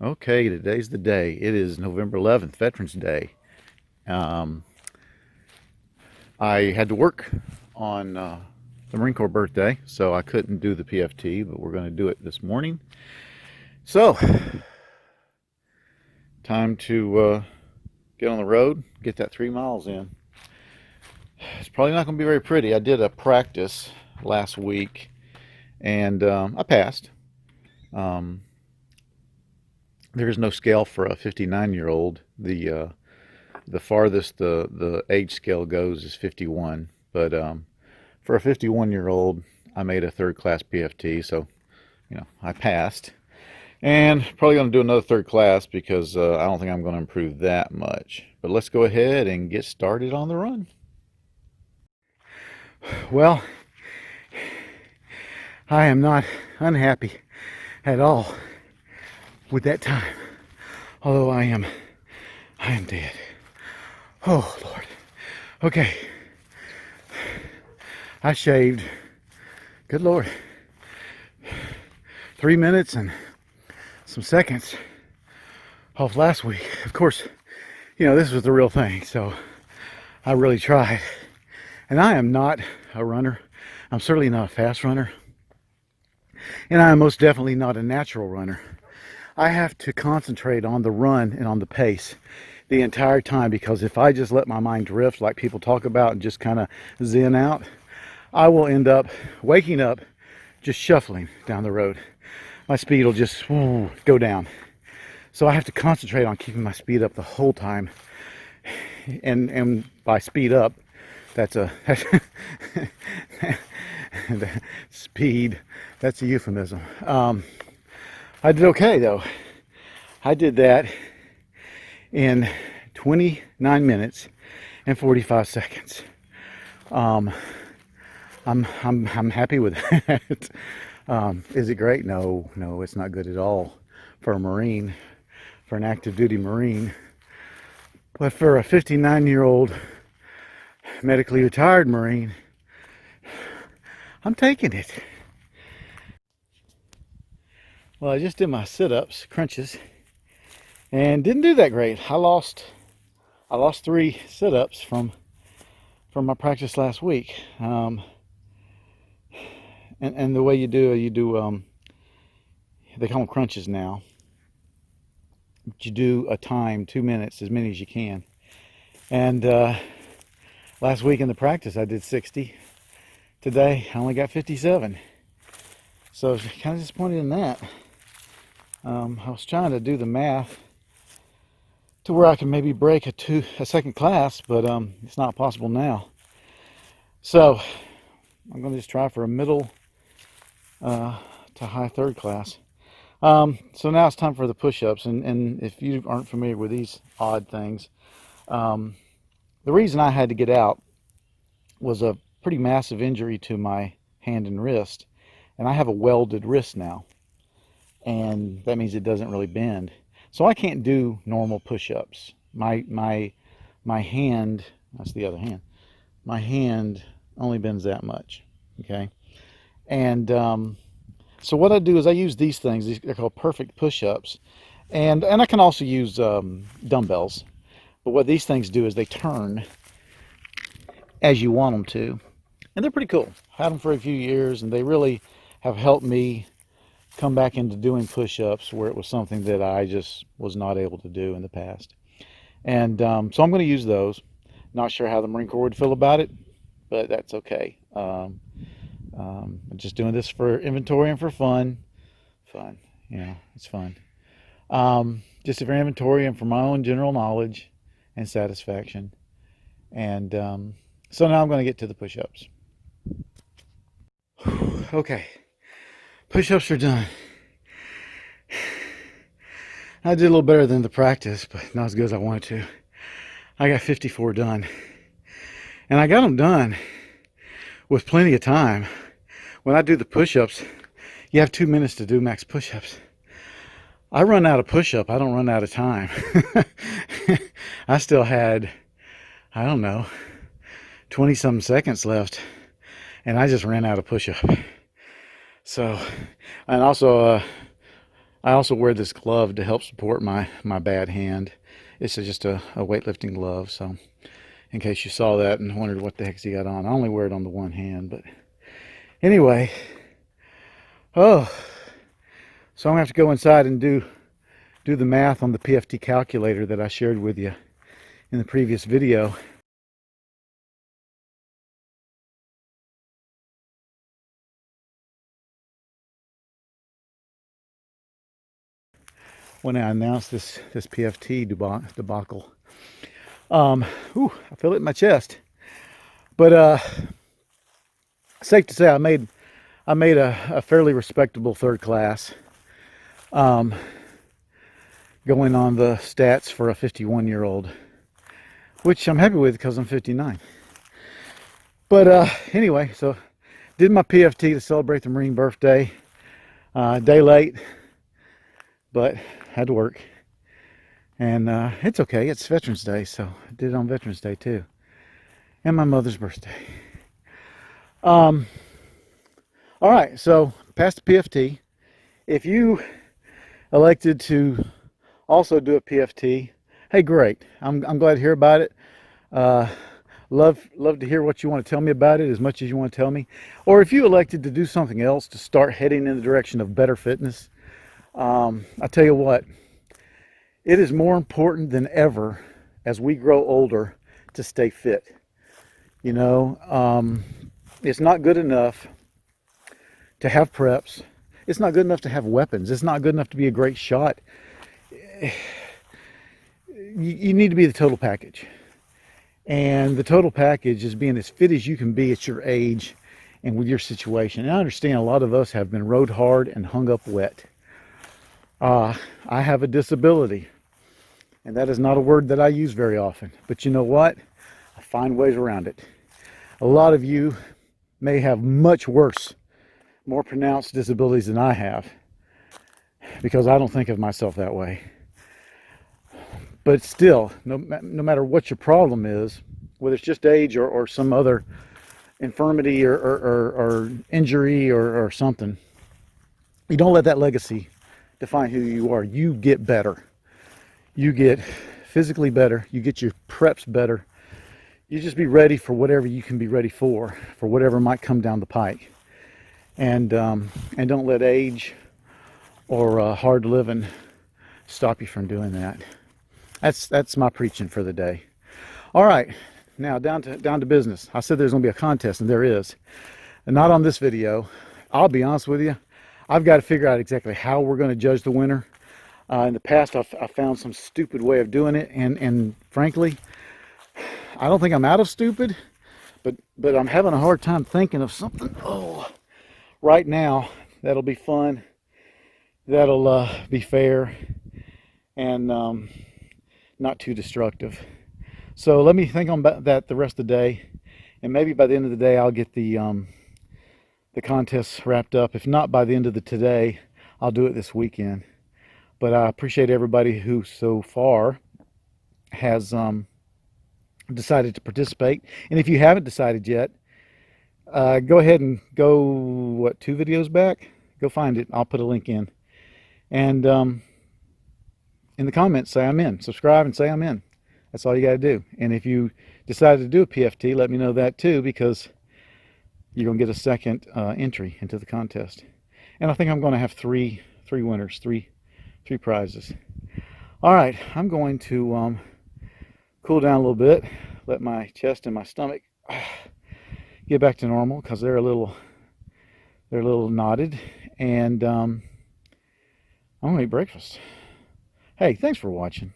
Okay, today's the day. It is November 11th, Veterans Day. Um, I had to work on the Marine Corps birthday, so I couldn't do the PFT, but we're going to do it this morning. So, time to get on the road, get that 3 miles in. It's probably not going to be very pretty. I did a practice last week, and I passed. Um, there's no scale for a 59-year-old. The farthest the age scale goes is 51, but for a 51-year-old, I made a third class PFT, so I passed. And probably going to do another third class because I don't think I'm going to improve that much. But let's go ahead and get started on the run. Well, I am not unhappy at all with that time, although I am dead. Oh Lord. Okay, I shaved, good Lord, 3 minutes and some seconds off last week. Of course, this was the real thing, so I really tried. And I am not a runner. I'm certainly not a fast runner. And I am most definitely not a natural runner. I have to concentrate on the run and on the pace the entire time, because if I just let my mind drift like people talk about and just kind of zen out, I will end up waking up just shuffling down the road. My speed will just go down. So I have to concentrate on keeping my speed up the whole time. And by speed up, that's speed, that's a euphemism. I did okay though. I did that in 29 minutes and 45 seconds. I'm happy with that. Is it great? No, it's not good at all for a Marine, for an active duty Marine. But for a 59-year-old medically retired Marine, I'm taking it. Well, I just did my sit-ups, crunches, and didn't do that great. I lost 3 sit-ups from my practice last week. And the way you do they call them crunches now. But you do a time, 2 minutes, as many as you can. And last week in the practice, I did 60. Today, I only got 57. So I was kind of disappointed in that. I was trying to do the math to where I can maybe break a second class, but it's not possible now. So I'm going to just try for a middle to high third class. So now it's time for the push-ups, and if you aren't familiar with these odd things, the reason I had to get out was a pretty massive injury to my hand and wrist, and I have a welded wrist now, and that means it doesn't really bend. So I can't do normal push-ups. My hand, that's the other hand, my hand only bends that much, okay? And so what I do is I use these things. They're called perfect push-ups, and I can also use dumbbells. But what these things do is they turn as you want them to, and they're pretty cool. I've had them for a few years, and they really have helped me come back into doing push-ups where it was something that I just was not able to do in the past. And so I'm going to use those. Not sure how the Marine Corps would feel about it, but that's okay. I'm just doing this for inventory and for fun. It's fun. Just for inventory and for my own general knowledge and satisfaction. And so now I'm going to get to the push-ups. Okay, push-ups are done. I did a little better than the practice, but not as good as I wanted to. I got 54 done. And I got them done with plenty of time. When I do the push-ups, you have 2 minutes to do max push-ups. I run out of push-up, I don't run out of time. I still had, I don't know, 20-some seconds left, and I just ran out of push-up. So, and also, I also wear this glove to help support my bad hand. It's just a weightlifting glove, so in case you saw that and wondered what the heck's he got on. I only wear it on the one hand, but anyway. Oh, so I'm gonna have to go inside and do the math on the PFT calculator that I shared with you in the previous video. When I announced this PFT debacle. Ooh, I feel it in my chest. But safe to say I made a fairly respectable third class. Going on the stats for a 51-year-old, which I'm happy with because I'm 59. But anyway, so did my PFT to celebrate the Marine birthday. Day late, but had to work. And it's okay, it's Veterans Day, so I did it on Veterans Day too. And my mother's birthday. All right, so past the PFT. If you elected to also do a PFT, hey, great. I'm glad to hear about it. Love to hear what you want to tell me about it as much as you want to tell me. Or if you elected to do something else to start heading in the direction of better fitness, I tell you what, it is more important than ever as we grow older to stay fit. You know, it's not good enough to have preps. It's not good enough to have weapons. It's not good enough to be a great shot. You need to be the total package. And the total package is being as fit as you can be at your age and with your situation. And I understand a lot of us have been rode hard and hung up wet. I have a disability. And that is not a word that I use very often. But you know what? I find ways around it. A lot of you may have much worse, more pronounced disabilities than I have, because I don't think of myself that way. But still, no matter what your problem is, whether it's just age or some other infirmity or injury or something, you don't let that legacy define who you are. You get better. You get physically better. You get your preps better. You just be ready for whatever you can be ready for whatever might come down the pike. And don't let age or hard living stop you from doing that. That's my preaching for the day. All right, now down to business. I said there's going to be a contest, and there is. And not on this video. I'll be honest with you. I've got to figure out exactly how we're going to judge the winner. In the past, I found some stupid way of doing it, and frankly, I don't think I'm out of stupid, but I'm having a hard time thinking of something. Right now that'll be fun. That'll be fair and not too destructive. So let me think on that the rest of the day, and maybe by the end of the day I'll get the contest wrapped up. If not by the end of today, I'll do it this weekend. But I appreciate everybody who so far has decided to participate. And if you haven't decided yet, go ahead and go, 2 videos back? Go find it. I'll put a link in. And in the comments, say I'm in. Subscribe and say I'm in. That's all you got to do. And if you decide to do a PFT, let me know that too, because you're going to get a second entry into the contest. And I think I'm going to have three winners, three prizes. All right, I'm going to cool down a little bit, let my chest and my stomach get back to normal, because they're a little knotted, and I'm gonna eat breakfast. Hey, thanks for watching.